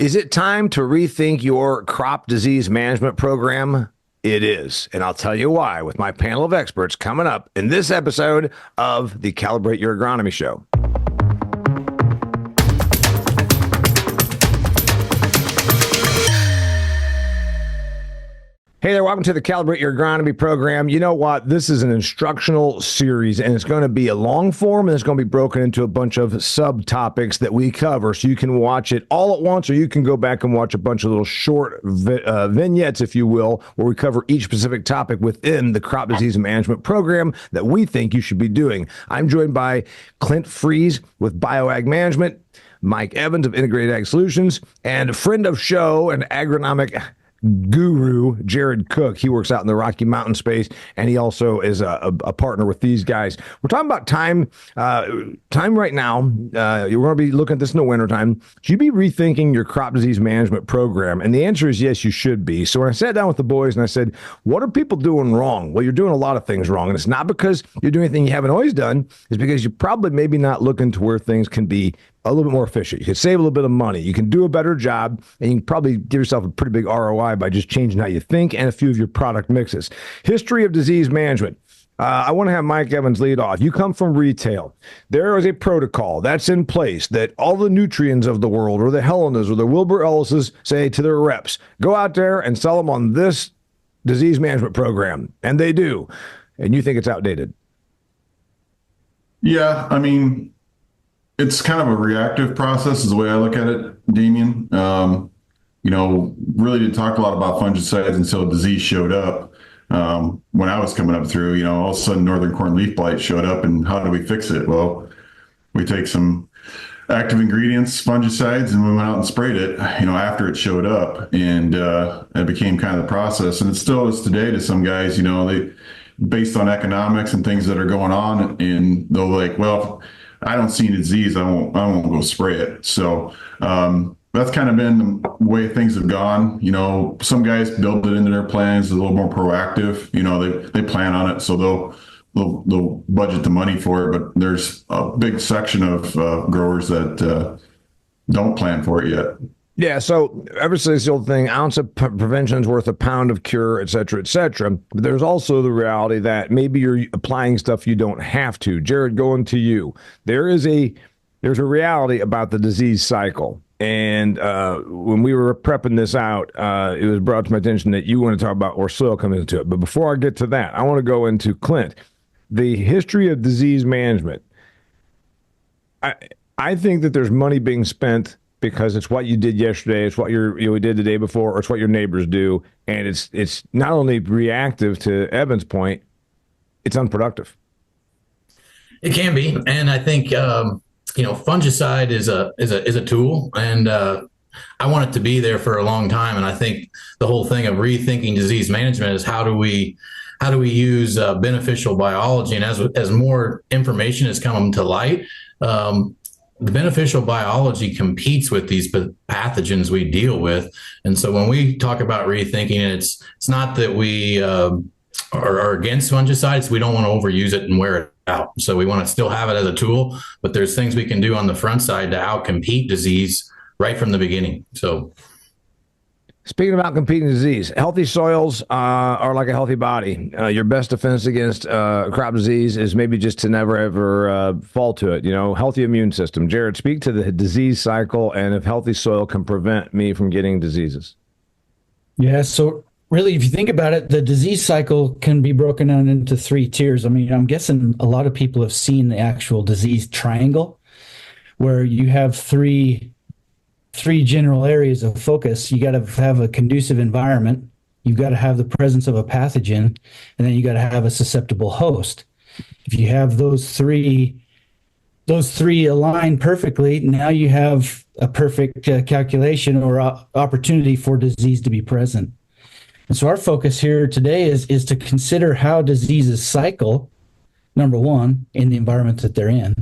Is it time to rethink your crop disease management program? It is. And I'll tell you why with my panel of experts coming up in this episode of the Calibrate Your Agronomy show. Hey there, welcome to the Calibrate Your Agronomy program. You know what? This is an instructional series, and it's going to be a long form, and it's going to be broken into a bunch of subtopics that we cover, so you can watch it all at once, or you can go back and watch a bunch of little short vignettes, if you will, where we cover each specific topic within the crop disease management program that we think you should be doing. I'm joined by Clint Freeze with BioAg Management, Mike Evans of Integrated Ag Solutions, and a friend of show and agronomic guru, Jared Cook. He works out in the Rocky Mountain space, and he also is a partner with these guys. We're talking about time right now. You're going to be looking at this in the wintertime. Should you be rethinking your crop disease management program? And the answer is yes, you should be. So when I sat down with the boys and I said, what are people doing wrong? Well, you're doing a lot of things wrong. And it's not because you're doing anything you haven't always done. It's because you're probably maybe not looking to where things can be a little bit more efficient. You can save a little bit of money. You can do a better job, and you can probably give yourself a pretty big ROI by just changing how you think and a few of your product mixes. History of disease management. I want to have Mike Evans lead off. You come from retail. There is a protocol that's in place that all the Nutrients of the world, or the Helenas, or the Wilbur Ellises say to their reps, go out there and sell them on this disease management program. And they do. And you think it's outdated. Yeah, I mean, it's kind of a reactive process is the way I look at it, Damian. Really didn't talk a lot about fungicides until disease showed up. When I was coming up through, all of a sudden northern corn leaf blight showed up, and how do we fix it? Well, we take some active ingredients, fungicides, and we went out and sprayed it, after it showed up, and it became kind of the process. And it still is today to some guys, they based on economics and things that are going on, and they're like, well, I don't see any disease, I won't go spray it. So that's kind of been the way things have gone. Some guys build it into their plans, a little more proactive. They plan on it, so they'll budget the money for it. But there's a big section of growers that don't plan for it yet. Yeah, so obviously it's the old thing, ounce of prevention is worth a pound of cure, et cetera, et cetera. But there's also the reality that maybe you're applying stuff you don't have to. Jared, going to you. There's a reality about the disease cycle. And when we were prepping this out, it was brought to my attention that you want to talk about where soil comes into it. But before I get to that, I want to go into Clint, the history of disease management. I think that there's money being spent because it's what you did yesterday, it's what you did the day before, or it's what your neighbors do, and it's not only reactive, to Evan's point, it's unproductive. It can be, and I think fungicide is a tool, and I want it to be there for a long time. And I think the whole thing of rethinking disease management is how do we use beneficial biology, and as more information has come to light. The beneficial biology competes with these pathogens we deal with. And so when we talk about rethinking, it's not that we are against fungicides. We don't want to overuse it and wear it out. So we want to still have it as a tool, but there's things we can do on the front side to outcompete disease right from the beginning. So speaking about competing disease, healthy soils are like a healthy body. Your best defense against crop disease is maybe just to never, ever fall to it. Healthy immune system. Jared, speak to the disease cycle and if healthy soil can prevent me from getting diseases. Yeah, so really, if you think about it, the disease cycle can be broken down into three tiers. I mean, I'm guessing a lot of people have seen the actual disease triangle where you have three general areas of focus. You got to have a conducive environment. You've got to have the presence of a pathogen, and then you got to have a susceptible host. If you have those three align perfectly, now you have a perfect calculation or opportunity for disease to be present. And so our focus here today is to consider how diseases cycle, number one, in the environment that they're in.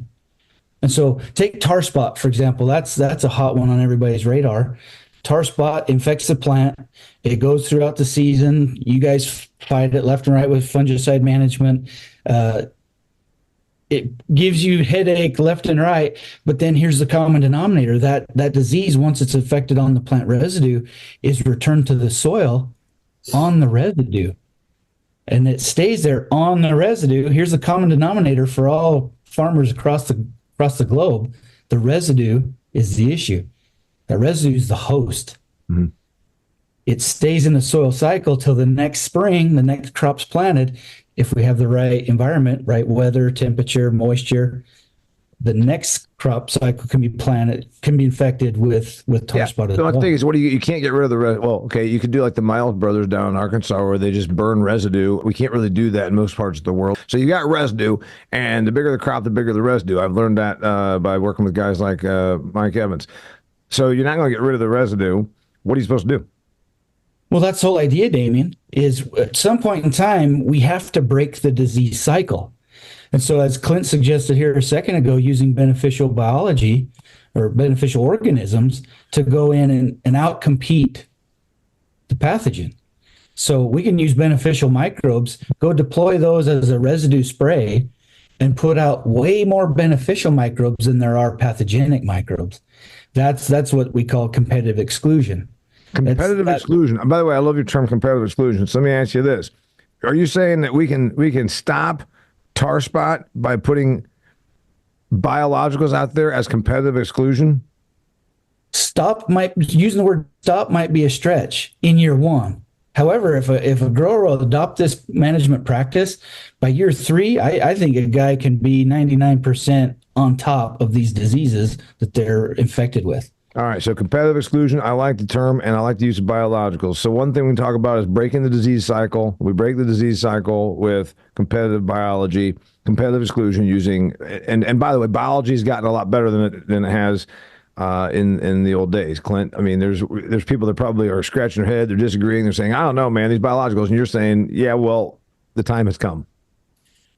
And so take tar spot, for example. That's a hot one on everybody's radar. Tar spot infects the plant. It goes throughout the season. You guys fight it left and right with fungicide management. it gives you headache left and right. But then here's the common denominator: that disease, once it's affected on the plant residue, is returned to the soil on the residue, and it stays there on the residue. Here's the common denominator for all farmers across the globe: the residue is the issue. That residue is the host. Mm-hmm. It stays in the soil cycle till the next spring, the next crop's planted. If we have the right environment, right weather, temperature, moisture, the next crop cycle can be infected with tar spot. So the thing is, you can't get rid of the rest. Well, okay, you could do like the Miles brothers down in Arkansas where they just burn residue. We can't really do that in most parts of the world. So you got residue, and the bigger the crop, the bigger the residue. I've learned that by working with guys like Mike Evans. So you're not going to get rid of the residue. What are you supposed to do? Well, that's the whole idea, Damian, is at some point in time, we have to break the disease cycle. And so as Clint suggested here a second ago, using beneficial biology or beneficial organisms to go in and outcompete the pathogen. So we can use beneficial microbes, go deploy those as a residue spray, and put out way more beneficial microbes than there are pathogenic microbes. That's what we call competitive exclusion. Competitive exclusion. By the way, I love your term competitive exclusion. So let me ask you this. Are you saying that we can stop tar spot by putting biologicals out there as competitive exclusion? Using the word stop might be a stretch in year one. However, if a grower will adopt this management practice, by year 3, I think a guy can be 99% on top of these diseases that they're infected with. All right, so competitive exclusion, I like the term, and I like the use of biologicals. So one thing we can talk about is breaking the disease cycle. We break the disease cycle with competitive biology, competitive exclusion using, and by the way, biology has gotten a lot better than it has in the old days, Clint. I mean, there's people that probably are scratching their head, they're disagreeing, they're saying, I don't know, man, these biologicals, and you're saying, yeah, well, the time has come.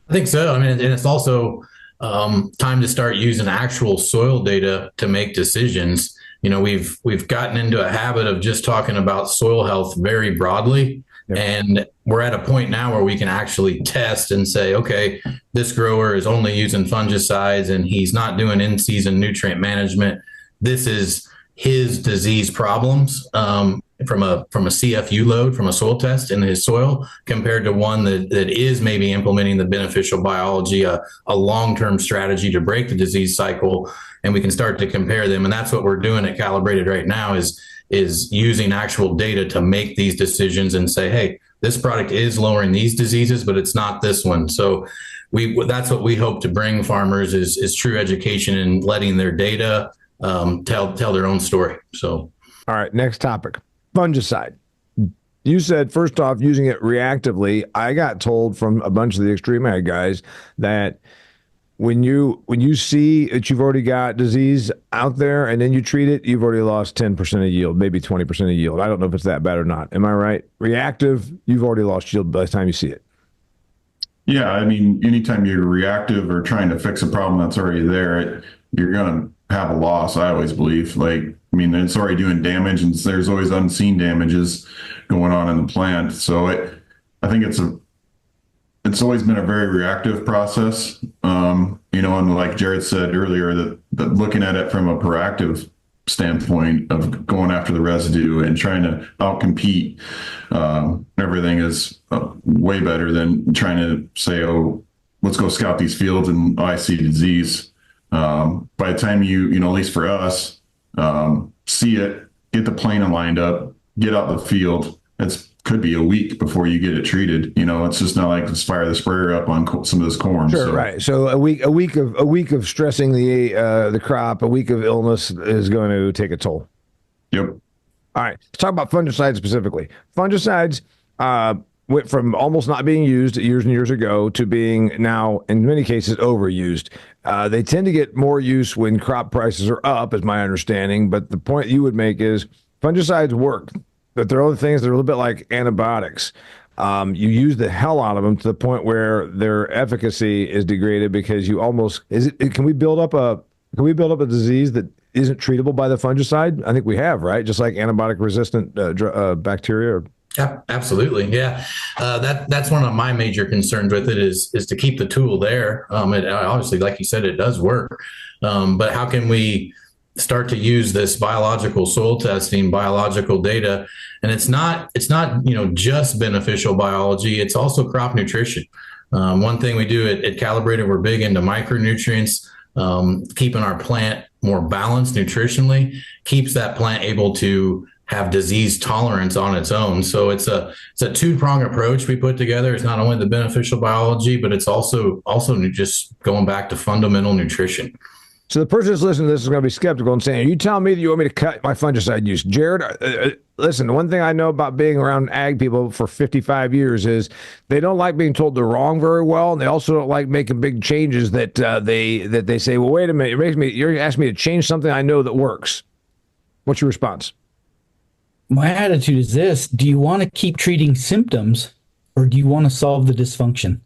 I think so. I mean, and it's also time to start using actual soil data to make decisions. You know, we've gotten into a habit of just talking about soil health very broadly. Yep. And we're at a point now where we can actually test and say, okay, this grower is only using fungicides and he's not doing in-season nutrient management. This is his disease problems from a CFU load from a soil test in his soil compared to one that is maybe implementing the beneficial biology, a long-term strategy to break the disease cycle, and we can start to compare them. And that's what we're doing at Calibrated right now is using actual data to make these decisions and say, hey, this product is lowering these diseases, but it's not this one. So that's what we hope to bring farmers is true education and letting their data tell their own story. So, all right, next topic. Fungicide. You said, first off, using it reactively. I got told from a bunch of the extreme ag guys that when you see that you've already got disease out there and then you treat it, you've already lost 10% of yield, maybe 20% of yield. I don't know if it's that bad or not. Am I right? Reactive, you've already lost yield by the time you see it. Yeah, I mean, anytime you're reactive or trying to fix a problem that's already there, you're going to have a loss, I always believe. I mean, it's already doing damage, and there's always unseen damages going on in the plant. So I think it's always been a very reactive process. And like Jared said earlier, that looking at it from a proactive standpoint of going after the residue and trying to outcompete everything is way better than trying to say, oh, let's go scout these fields and I see disease. By the time you at least for us, see it, get the plane lined up, get out the field, could be a week before you get it treated. It's just not like just fire the sprayer up on some of this corn. Sure, so. Right. So a week of stressing the crop, a week of illness is going to take a toll. Yep. All right. Let's talk about fungicides specifically. Fungicides went from almost not being used years and years ago to being now, in many cases, overused. They tend to get more use when crop prices are up, is my understanding. But the point you would make is fungicides work, but there are other things that are a little bit like antibiotics. You use the hell out of them to the point where their efficacy is degraded because you almost can we build up a disease that isn't treatable by the fungicide? I think we have, right? Just like antibiotic resistant bacteria. Absolutely, yeah. That's one of my major concerns with it is to keep the tool there. It obviously, like you said, it does work, but how can we start to use this biological soil testing, biological data, and it's not just beneficial biology. It's also crop nutrition. One thing we do at Calibrated, we're big into micronutrients, keeping our plant more balanced nutritionally, keeps that plant able to have disease tolerance on its own. So it's a two-pronged approach we put together. It's not only the beneficial biology, but it's also just going back to fundamental nutrition. So the person that's listening to this is going to be skeptical and saying, "Are you telling me that you want me to cut my fungicide use?" Jared, listen, the one thing I know about being around ag people for 55 years is they don't like being told they're wrong very well, and they also don't like making big changes that they say, "Well, wait a minute, you're asking me to change something I know that works." What's your response? My attitude is this: do you want to keep treating symptoms, or do you want to solve the dysfunction?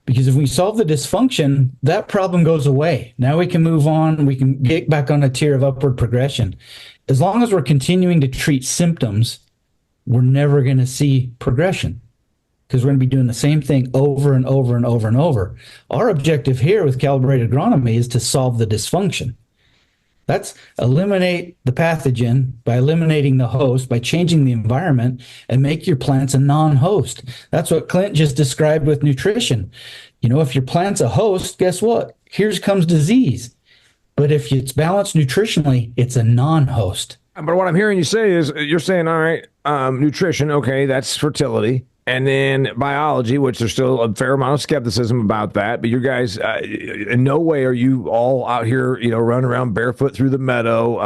Because if we solve the dysfunction, that problem goes away. Now we can move on. We can get back on a tier of upward progression. As long as we're continuing to treat symptoms, we're never going to see progression, because we're going to be doing the same thing over and over and over and over. Our objective here with Calibrated Agronomy is to solve the dysfunction. That's eliminate the pathogen by eliminating the host, by changing the environment, and make your plants a non-host. That's what Clint just described with nutrition. If your plant's a host, guess what? Here comes disease. But if it's balanced nutritionally, it's a non-host. But what I'm hearing you say is you're saying, all right, nutrition, okay, that's fertility. And then biology, which there's still a fair amount of skepticism about that. But you guys, in no way are you all out here, running around barefoot through the meadow,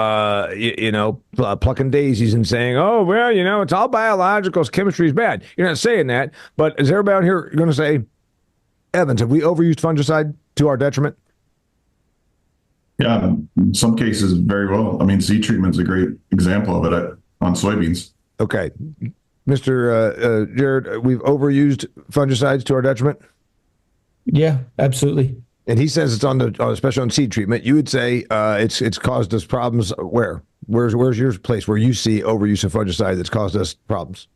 plucking daisies and saying, "Oh, well, it's all biological. Chemistry is bad." You're not saying that. But is everybody out here going to say, "Evans, have we overused fungicide to our detriment?" Yeah, in some cases, very well. I mean, seed treatment's a great example of it on soybeans. Okay. Mr. Jared, we've overused fungicides to our detriment? Yeah, absolutely. And he says it's especially on seed treatment. You would say it's caused us problems where? Where's your place where you see overuse of fungicide that's caused us problems?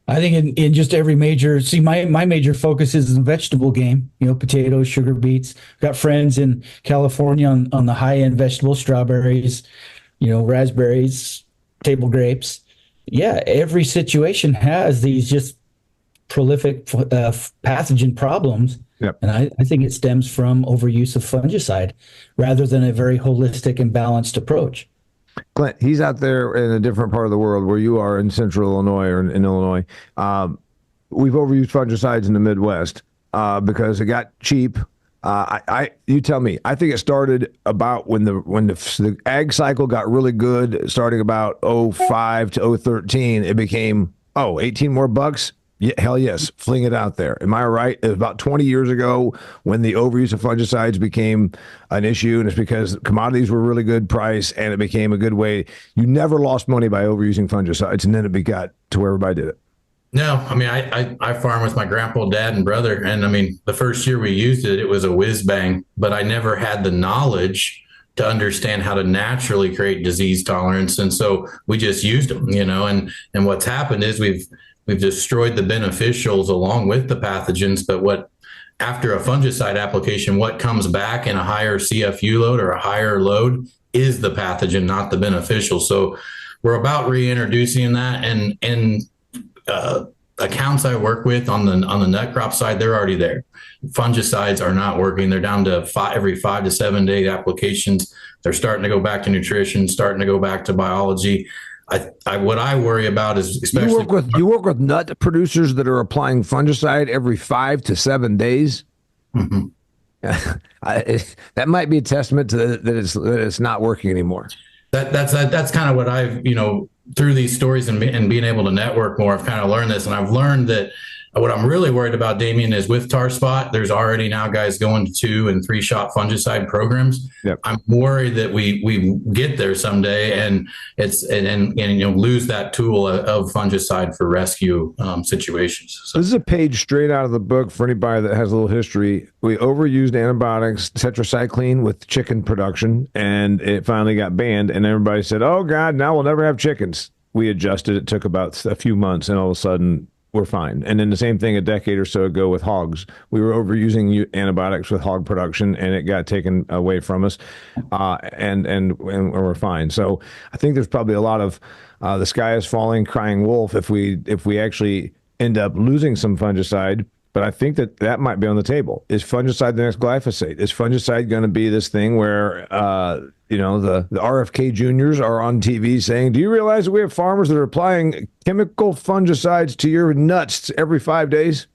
I think in just every major, my major focus is in the vegetable game, potatoes, sugar beets. Got friends in California on the high end vegetables, strawberries, raspberries, table grapes. Yeah, every situation has these just prolific pathogen problems. Yep. And I think it stems from overuse of fungicide rather than a very holistic and balanced approach. Clint, he's out there in a different part of the world where you are in central Illinois or in Illinois. We've overused fungicides in the Midwest because it got cheap. You tell me. I think it started about when the ag cycle got really good, starting about 05 to 013. It became 18 more bucks. Yeah, hell yes, fling it out there. Am I right? It was about 20 years ago when the overuse of fungicides became an issue, and it's because commodities were really good price, and it became a good way. You never lost money by overusing fungicides, and then it got to where everybody did it. No, I mean, I farm with my grandpa, dad, and brother. And I mean, the first year we used it, it was a whiz bang, but I never had the knowledge to understand how to naturally create disease tolerance. And so we just used them, and what's happened is we've destroyed the beneficials along with the pathogens. But after a fungicide application, what comes back in a higher CFU load or a higher load is the pathogen, not the beneficial. So we're about reintroducing that, and accounts I work with on the nut crop side, they're already there. Fungicides are not working. They're down to every 5 to 7 day applications. They're starting to go back to nutrition, starting to go back to biology. What I worry about is especially you work with nut producers that are applying fungicide every 5 to 7 days. Mm-hmm. That might be a testament to that it's not working anymore. That's kind of what I've through these stories and being able to network more, I've kind of learned this, and I've learned that what I'm really worried about, Damian, is with tar spot, there's already now guys going to 2 and 3 shot fungicide programs. Yep. I'm worried that we get there someday and lose that tool of fungicide for rescue situations. So this is a page straight out of the book for anybody that has a little history. We overused antibiotics, tetracycline, with chicken production, and it finally got banned. And everybody said, "Oh God, now we'll never have chickens." we adjusted. It took about a few months, and all of a sudden we're fine. And then the same thing a decade or so ago with hogs. We were overusing antibiotics with hog production, and it got taken away from us, and we're fine. So I think there's probably a lot of the sky is falling, crying wolf if we actually end up losing some fungicide. But I think that might be on the table. Is fungicide the next glyphosate? Is fungicide going to be this thing where the RFK juniors are on TV saying, "Do you realize that we have farmers that are applying chemical fungicides to your nuts every 5 days?"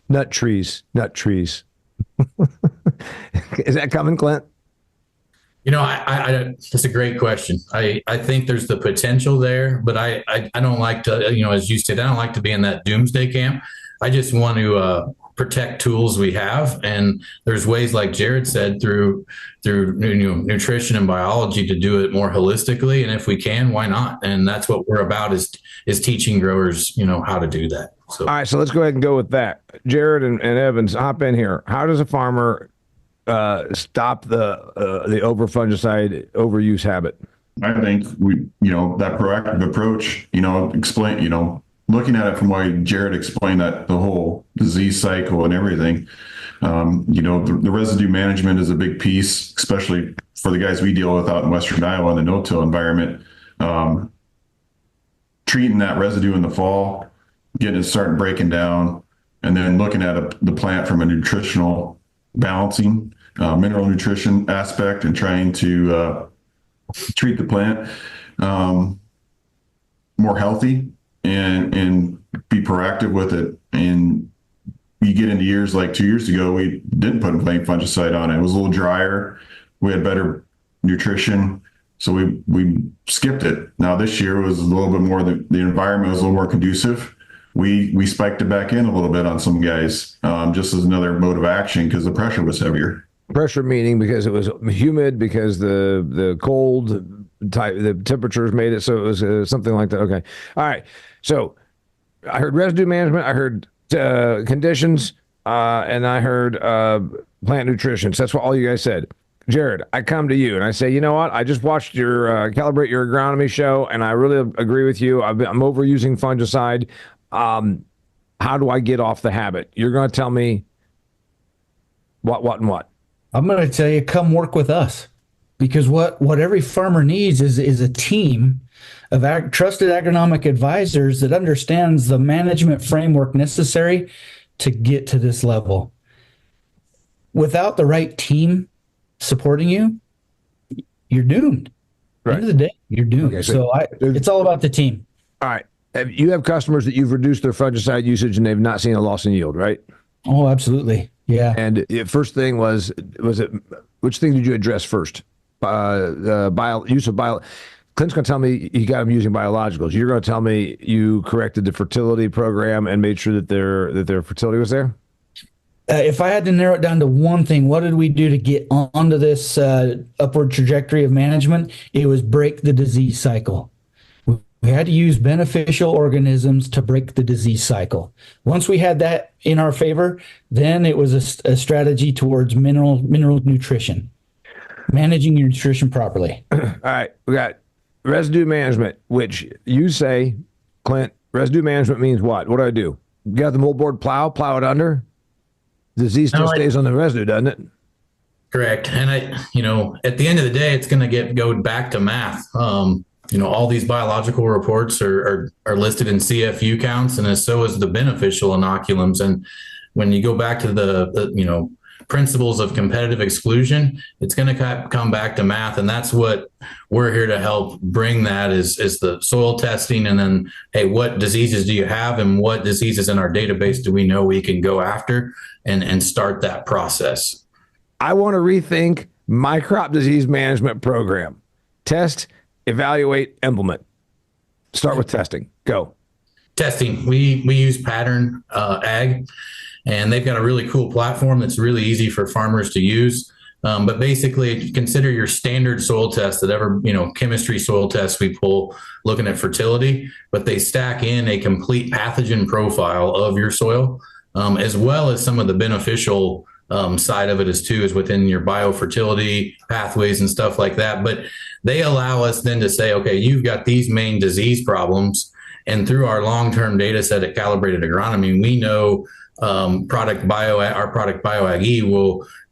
Nut trees. Is that coming, Clint? That's a great question. I think there's the potential there, but I don't like to, as you said, I don't like to be in that doomsday camp. I just want to protect tools we have, and there's ways, like Jared said, through nutrition and biology to do it more holistically. And if we can, why not? And that's what we're about is teaching growers, how to do that. So, all right, so let's go ahead and go with that. Jared and Evans, hop in here. How does a farmer stop the over fungicide overuse habit? I think that proactive approach, looking at it from why Jared explained that the whole disease cycle and everything, the residue management is a big piece, especially for the guys we deal with out in Western Iowa in the no-till environment. Treating that residue in the fall, getting it starting breaking down, and then looking at the plant from a nutritional balancing, mineral nutrition aspect, and trying to treat the plant more healthy and be proactive with it. And you get into years like 2 years ago, we didn't put a plain fungicide on it. It was a little drier. We had better nutrition, so we skipped it. Now this year was a little bit more, the environment was a little more conducive. We spiked it back in a little bit on some guys, just as another mode of action because the pressure was heavier. Pressure meaning because it was humid, because the cold type, the temperatures made it so it was something like that. Okay, all right. So I heard residue management, I heard conditions, and I heard plant nutrition. So that's what all you guys said. Jared, I come to you and I say, you know what? I just watched your Calibrate Your Agronomy show, and I really agree with you. I'm overusing fungicide. How do I get off the habit? You're going to tell me what, and what? I'm going to tell you, come work with us, because what every farmer needs is a team of trusted agronomic advisors that understands the management framework necessary to get to this level. Without the right team supporting you, you're doomed. Right. At the end of the day, you're doomed. Okay, it's all about the team. All right. You have customers that you've reduced their fungicide usage and they've not seen a loss in yield, right? Oh, absolutely. Yeah. And the first thing was it, which thing did you address first? Use of bio. Clint's going to tell me you got them using biologicals. You're going to tell me you corrected the fertility program and made sure that their fertility was there? If I had to narrow it down to one thing, what did we do to get onto this upward trajectory of management? It was break the disease cycle. We had to use beneficial organisms to break the disease cycle. Once we had that in our favor, then it was a strategy towards mineral nutrition, managing your nutrition properly. All right, we got residue management, which you say, Clint, residue management means what? What do I do? You got the moldboard plow it under? Disease still stays on the residue, doesn't it? Correct. And at the end of the day, it's going to go back to math. All these biological reports are listed in CFU counts, and so is the beneficial inoculums. And when you go back to the principles of competitive exclusion, it's going to come back to math. And that's what we're here to help bring. That is the soil testing. And then, hey, what diseases do you have, and what diseases in our database do we know we can go after and start that process? I want to rethink my crop disease management program. Test, evaluate, implement. Start with testing. Go. Testing. We use Pattern Ag, and they've got a really cool platform that's really easy for farmers to use. But basically, consider your standard soil test that chemistry soil tests we pull looking at fertility, but they stack in a complete pathogen profile of your soil, as well as some of the beneficial side of it is within your biofertility pathways and stuff like that. But they allow us then to say, okay, you've got these main disease problems. And through our long-term data set at Calibrated Agronomy, we know our product BioAg E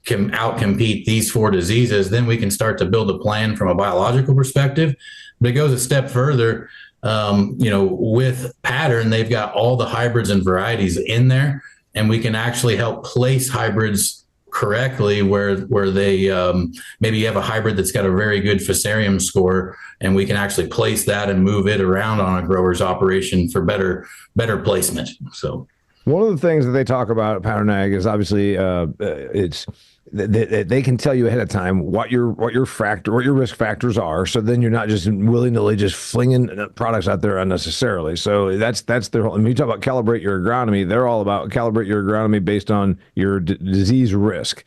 can outcompete these 4 diseases. Then we can start to build a plan from a biological perspective. But it goes a step further. With Pattern, they've got all the hybrids and varieties in there, and we can actually help place hybrids correctly where they maybe you have a hybrid that's got a very good fusarium score, and we can actually place that and move it around on a grower's operation for better placement. So one of the things that they talk about at Pattern Ag is obviously they can tell you ahead of time what your risk factors are. So then you're not just willy-nilly just flinging products out there unnecessarily. So that's their whole. I mean, you talk about Calibrate Your Agronomy. They're all about calibrate your agronomy based on your disease risk.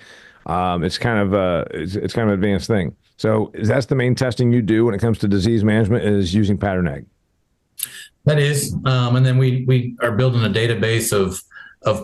It's kind of an advanced thing. So that's the main testing you do when it comes to disease management is using Pattern Ag. That is, and then we are building a database of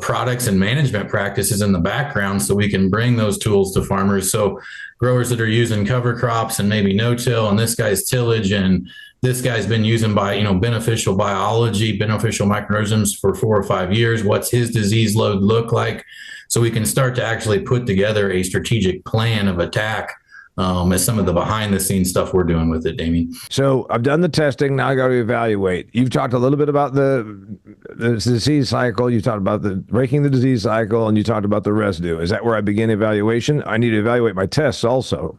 products and management practices in the background so we can bring those tools to farmers. So growers that are using cover crops and maybe no-till, and this guy's tillage, and this guy's been using beneficial biology, beneficial microorganisms for 4 or 5 years. What's his disease load look like? So we can start to actually put together a strategic plan of attack as some of the behind the scenes stuff we're doing with it, Damian. So I've done the testing. Now I got to evaluate. You've talked a little bit about the disease cycle. You talked about breaking the disease cycle, and you talked about the residue. Is that where I begin evaluation? I need to evaluate my tests also.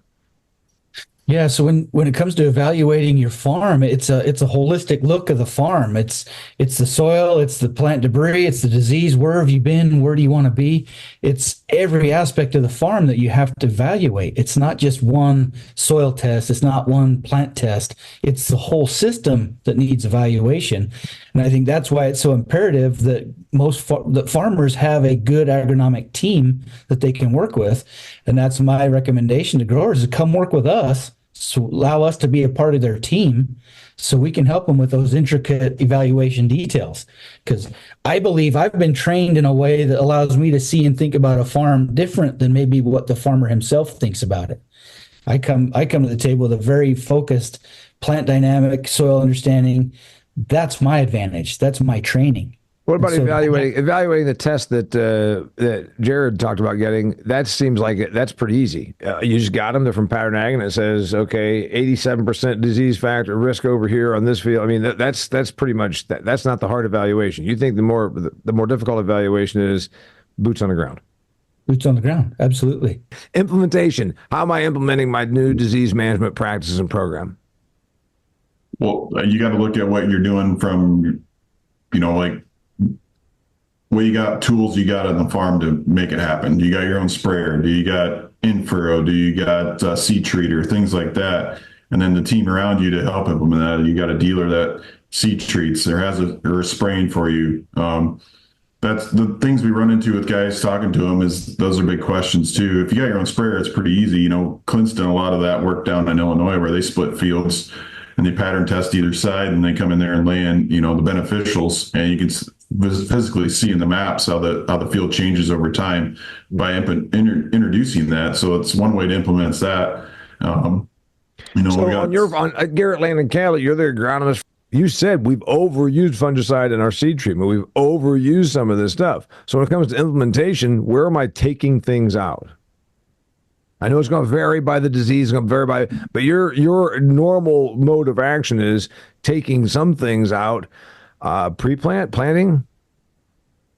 Yeah, so when it comes to evaluating your farm, it's a holistic look of the farm. It's the soil, it's the plant debris, it's the disease. Where have you been? Where do you want to be? It's every aspect of the farm that you have to evaluate. It's not just one soil test. It's not one plant test. It's the whole system that needs evaluation. And I think that's why it's so imperative that that farmers have a good agronomic team that they can work with. And that's my recommendation to growers, to come work with us. So allow us to be a part of their team so we can help them with those intricate evaluation details. Because I believe I've been trained in a way that allows me to see and think about a farm different than maybe what the farmer himself thinks about it. I come to the table with a very focused plant dynamic, soil understanding. That's my advantage. That's my training. What about evaluating the test that Jared talked about getting? That seems like that's pretty easy. You just got them. They're from Pattern Ag, and it says, okay, 87% disease factor risk over here on this field. I mean, that's pretty much that's not the hard evaluation. You think the more difficult evaluation is boots on the ground. Boots on the ground, absolutely. Implementation. How am I implementing my new disease management practices and program? Well, you got to look at what you're doing from, what you got tools you got on the farm to make it happen. Do you got your own sprayer? Do you got in-furrow? Do you got seed treater? Things like that. And then the team around you to help implement that. You got a dealer that seed treats or or spraying for you. That's the things we run into with guys talking to them is those are big questions too. If you got your own sprayer, it's pretty easy. Clint's done a lot of that work down in Illinois where they split fields and they pattern test either side and they come in there and lay in, the beneficials, and you can physically see in the maps how the field changes over time by introducing that. So it's one way to implement that. So on Garrett Land and Cali, you're the agronomist. You said we've overused fungicide in our seed treatment. We've overused some of this stuff. So when it comes to implementation, where am I taking things out? I know it's going to vary by the disease, but your normal mode of action is taking some things out, pre-plant, planting.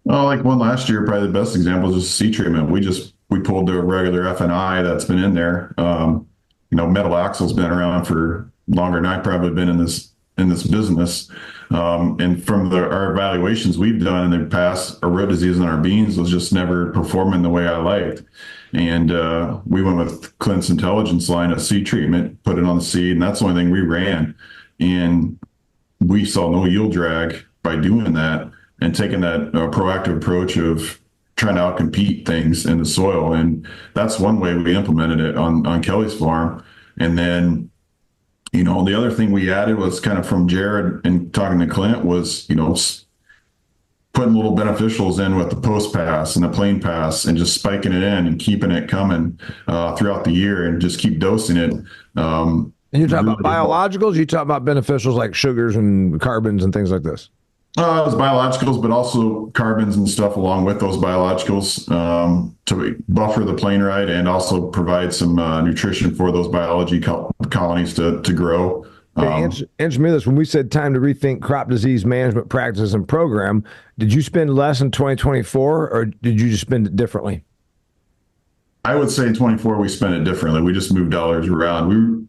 Well, like one last year, probably the best example is just seed treatment. We pulled the regular FNI that's been in there. Metalaxyl's been around for longer than I've probably been in this business. And from our evaluations we've done in the past, our root disease on our beans was just never performing the way I liked. And we went with Clint's intelligence line of seed treatment, put it on the seed, and that's the only thing we ran. And we saw no yield drag by doing that and taking that proactive approach of trying to outcompete things in the soil. And that's one way we implemented it on Kelly's farm. And then, the other thing we added was kind of from Jared and talking to Clint was, putting little beneficials in with the post pass and the plain pass and just spiking it in and keeping it coming throughout the year and just keep dosing it. And you're talking about biologicals? You talk about beneficials like sugars and carbons and things like this? It was biologicals, but also carbons and stuff along with those biologicals to buffer the plane ride and also provide some nutrition for those biology colonies to grow. Answer me this. When we said time to rethink crop disease management practices and program, did you spend less in 2024 or did you just spend it differently? I would say in 24, we spent it differently. We just moved dollars around.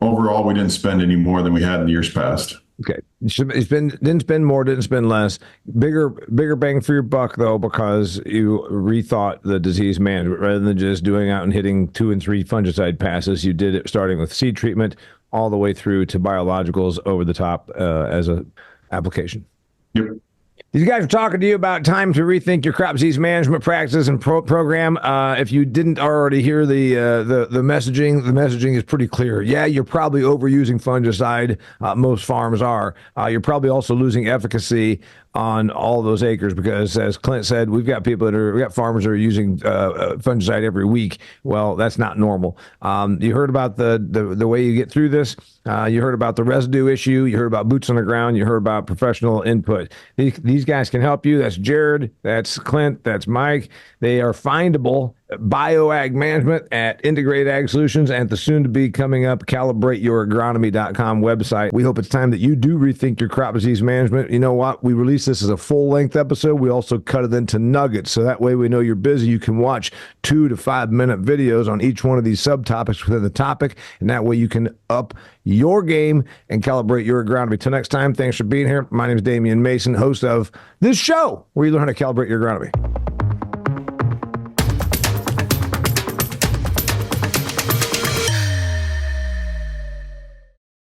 Overall, we didn't spend any more than we had in years past. Okay. Didn't spend more, didn't spend less. Bigger bang for your buck, though, because you rethought the disease management rather than just doing out and hitting 2 and 3 fungicide passes. You did it starting with seed treatment all the way through to biologicals over the top as a application. Yep. These guys are talking to you about time to rethink your crop disease management practices and program. If you didn't already hear the messaging is pretty clear. Yeah, you're probably overusing fungicide. Most farms are. You're probably also losing efficacy on all those acres because, as Clint said, we got farmers that are using fungicide every week. Well, that's not normal. You heard about the way you get through this. You heard about the residue issue. You heard about boots on the ground. You heard about professional input. These guys can help you. That's Jared. That's Clint. That's Mike. They are findable. BioAg Management at Integrated Ag Solutions and the soon-to-be coming up CalibrateYourAgronomy.com website. We hope it's time that you do rethink your crop disease management. You know what? We release this as a full-length episode. We also cut it into nuggets, so that way we know you're busy. You can watch 2 to 5 minute videos on each one of these subtopics within the topic, and that way you can up your game and calibrate your agronomy. Till next time, thanks for being here. My name is Damian Mason, host of this show where you learn how to calibrate your agronomy.